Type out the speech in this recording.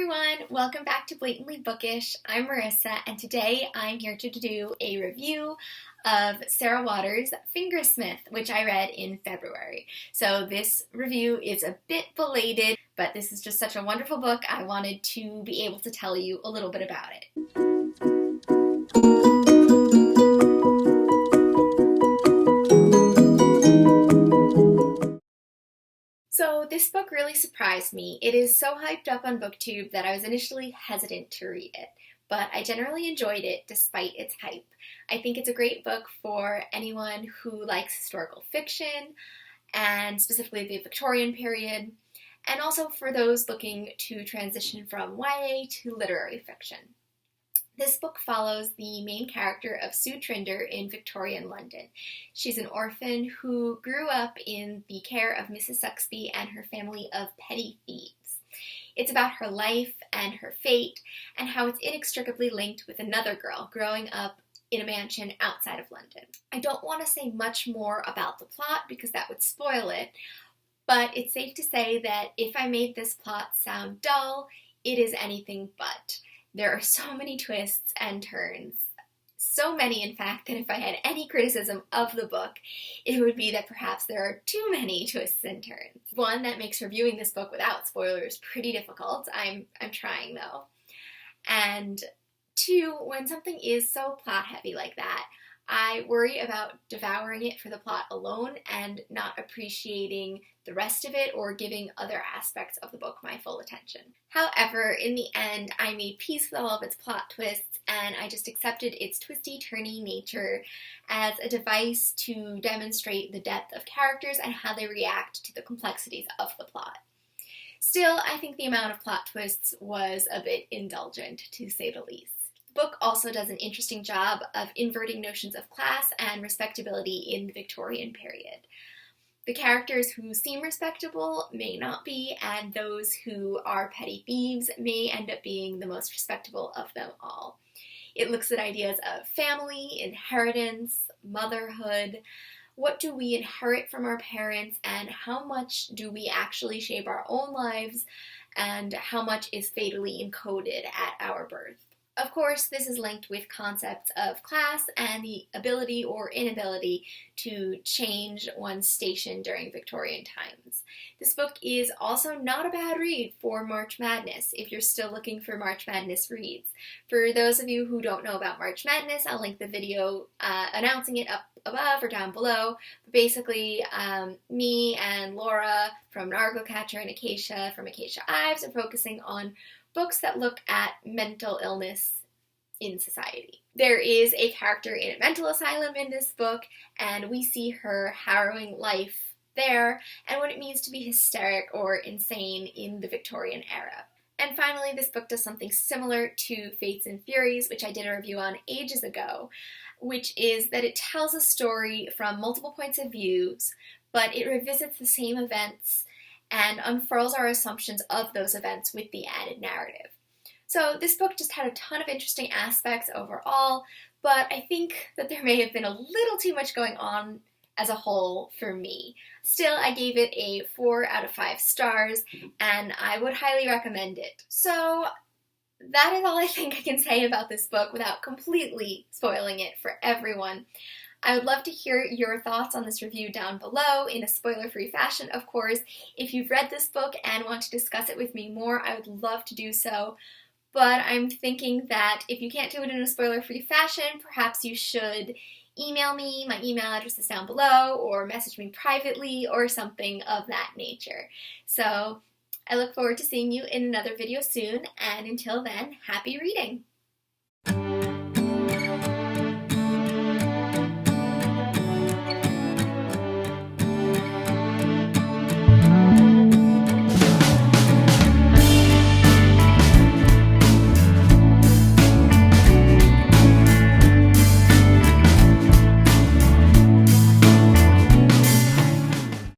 everyone, welcome back to Blatantly Bookish. I'm Marissa, and today I'm here to do a review of Sarah Waters Fingersmith, which I read in February. So this review is a bit belated, but this is just such a wonderful book, I wanted to be able to tell you a little bit about it. So this book really surprised me. It is so hyped up on BookTube that I was initially hesitant to read it, but I generally enjoyed it despite its hype. I think it's a great book for anyone who likes historical fiction, and specifically the Victorian period, and also for those looking to transition from YA to literary fiction. This book follows the main character of Sue Trinder in Victorian London. She's an orphan who grew up in the care of Mrs. Suxby and her family of petty thieves. It's about her life and her fate and how it's inextricably linked with another girl growing up in a mansion outside of London. I don't want to say much more about the plot because that would spoil it, but it's safe to say that if I made this plot sound dull, it is anything but. There are so many twists and turns, so many in fact that if I had any criticism of the book, it would be that perhaps there are too many twists and turns. One, that makes reviewing this book without spoilers pretty difficult. I'm trying though. And two, when something is so plot heavy like that, I worry about devouring it for the plot alone and not appreciating the rest of it or giving other aspects of the book my full attention. However, in the end, I made peace with all of its plot twists and I just accepted its twisty-turny nature as a device to demonstrate the depth of characters and how they react to the complexities of the plot. Still, I think the amount of plot twists was a bit indulgent, to say the least. The book also does an interesting job of inverting notions of class and respectability in the Victorian period. The characters who seem respectable may not be, and those who are petty thieves may end up being the most respectable of them all. It looks at ideas of family, inheritance, motherhood. What do we inherit from our parents, and how much do we actually shape our own lives, and how much is fatally encoded at our birth? Of course, this is linked with concepts of class and the ability or inability to change one's station during Victorian times. This book is also not a bad read for March Madness if you're still looking for March Madness reads. For those of you who don't know about March Madness, I'll link the video announcing it up above or down below. But basically, me and Laura from Narglecatcher and Acacia from Acacia Ives are focusing on books that look at mental illness in society. There is a character in a mental asylum in this book, and we see her harrowing life there and what it means to be hysteric or insane in the Victorian era. And finally, this book does something similar to Fates and Furies, which I did a review on ages ago, which is that it tells a story from multiple points of views, but it revisits the same events and unfurls our assumptions of those events with the added narrative. So this book just had a ton of interesting aspects overall, but I think that there may have been a little too much going on as a whole for me. Still, I gave it a 4 out of 5 stars, and I would highly recommend it. So that is all I think I can say about this book without completely spoiling it for everyone. I would love to hear your thoughts on this review down below in a spoiler-free fashion, of course. If you've read this book and want to discuss it with me more, I would love to do so. But I'm thinking that if you can't do it in a spoiler-free fashion, perhaps you should email me. My email address is down below, or message me privately, or something of that nature. So I look forward to seeing you in another video soon, and until then, happy reading!